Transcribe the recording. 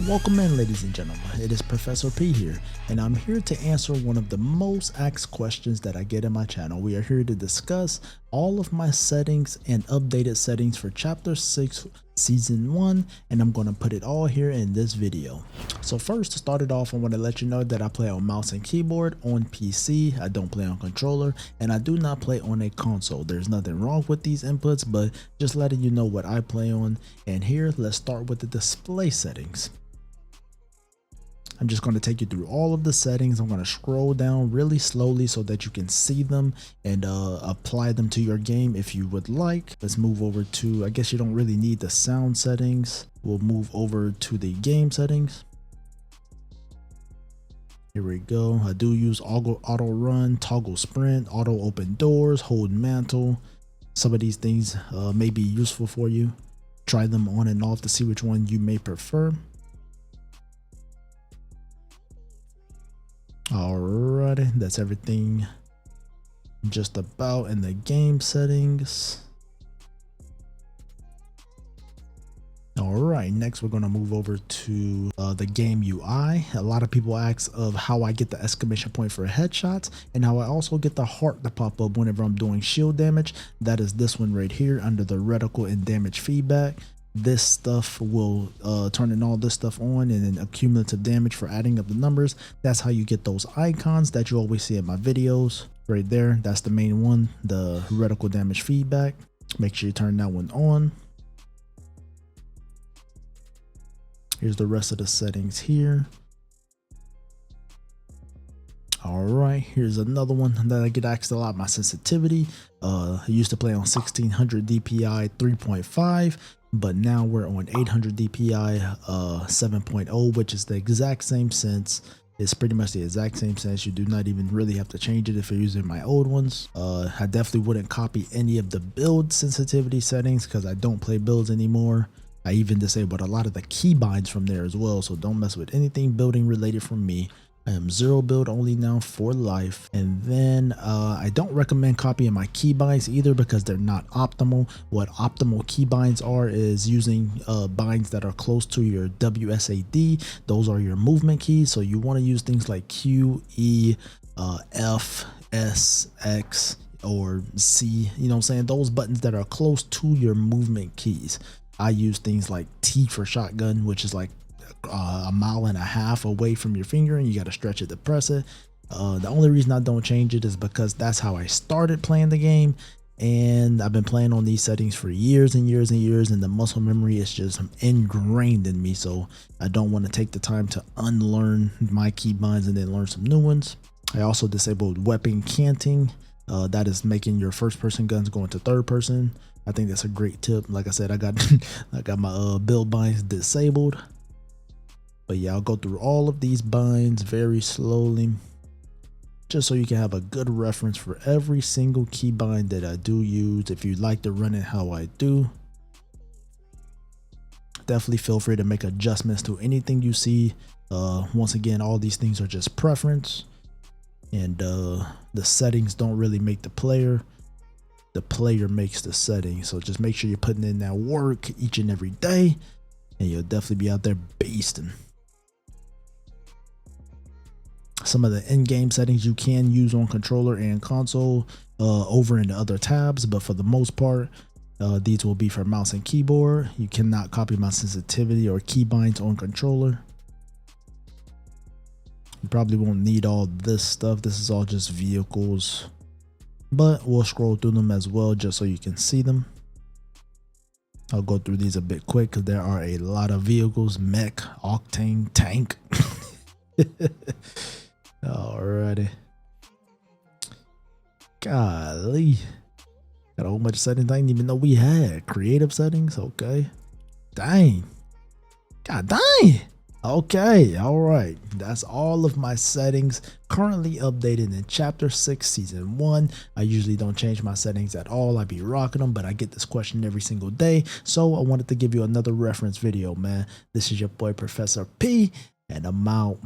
Welcome in, ladies and gentlemen. It is Professor P here, and I'm here to answer one of the most asked questions that I get in my channel. We are here to discuss all of my settings and updated settings for Chapter 6 Season 1, and I'm going to put it all here in this video. So first, to start it off, I want to let you know that I play on mouse and keyboard on PC. I don't play on controller, and I do not play on a console. There's nothing wrong with these inputs, but just letting you know what I play on. And here, let's start with the display settings. I'm just going to take you through all of the settings. I'm going to scroll down really slowly so that you can see them and apply them to your game if you would like. Let's move over to, I guess you don't really need the sound settings. We'll move over to the game settings. Here we go. I do use auto run, toggle sprint, auto open doors, hold mantle. Some of these things may be useful for you. Try them on and off to see which one you may prefer. Alrighty, that's everything just about in the game settings. Alright, next we're going to move over to the game UI. A lot of people ask of how I get the exclamation point for headshots and how I also get the heart to pop up whenever I'm doing shield damage. That is this one right here under the reticle and damage feedback. This stuff will turn in all this stuff on, and then accumulative damage for adding up the numbers. That's how you get those icons that you always see in my videos right there. That's the main one, the reticle damage feedback. Make sure you turn that one on. Here's the rest of the settings here. All right, here's another one that I get asked a lot, my sensitivity. I used to play on 1600 DPI 3.5. but now we're on 800 DPI 7.0, which is the exact same sense. It's pretty much the exact same sense. You do not even really have to change it if you're using my old ones. I definitely wouldn't copy any of the build sensitivity settings because I don't play builds anymore. I even disabled a lot of the keybinds from there as well, so don't mess with anything building related from me. I am 0 build only now for life. And then I don't recommend copying my keybinds either because they're not optimal. What optimal keybinds are is using binds that are close to your WSAD. Those are your movement keys. So you want to use things like Q, E, F, S, X, or C. You know what I'm saying? Those buttons that are close to your movement keys. I use things like T for shotgun, which is like a mile and a half away from your finger, and you got to stretch it to press it. The only reason I don't change it is because that's how I started playing the game, and I've been playing on these settings for years and years and years, and the muscle memory is just ingrained in me, so I don't want to take the time to unlearn my keybinds and then learn some new ones. I also disabled weapon canting. That is making your first person guns go into third person. I think that's a great tip. Like I said, I got my build binds disabled. But yeah, I'll go through all of these binds very slowly, just so you can have a good reference for every single keybind that I do use. If you'd like to run it how I do, definitely feel free to make adjustments to anything you see. Once again, all these things are just preference, and the settings don't really make the player. The player makes the settings. So just make sure you're putting in that work each and every day, and you'll definitely be out there beasting. Some of the in-game settings you can use on controller and console over in the other tabs, but for the most part, these will be for mouse and keyboard. You cannot copy my sensitivity or keybinds on controller. You probably won't need all this stuff. This is all just vehicles, but we'll scroll through them as well just so you can see them. I'll go through these a bit quick because there are a lot of vehicles: mech, octane, tank. Alrighty. Golly. Got a whole bunch of settings I didn't even know we had. Creative settings, okay. Dang. God dang. Okay, alright. That's all of my settings currently updated in Chapter 6 Season 1. I usually don't change my settings at all. I be rocking them, but I get this question every single day, so I wanted to give you another reference video, man. This is your boy Professor P, and I'm out.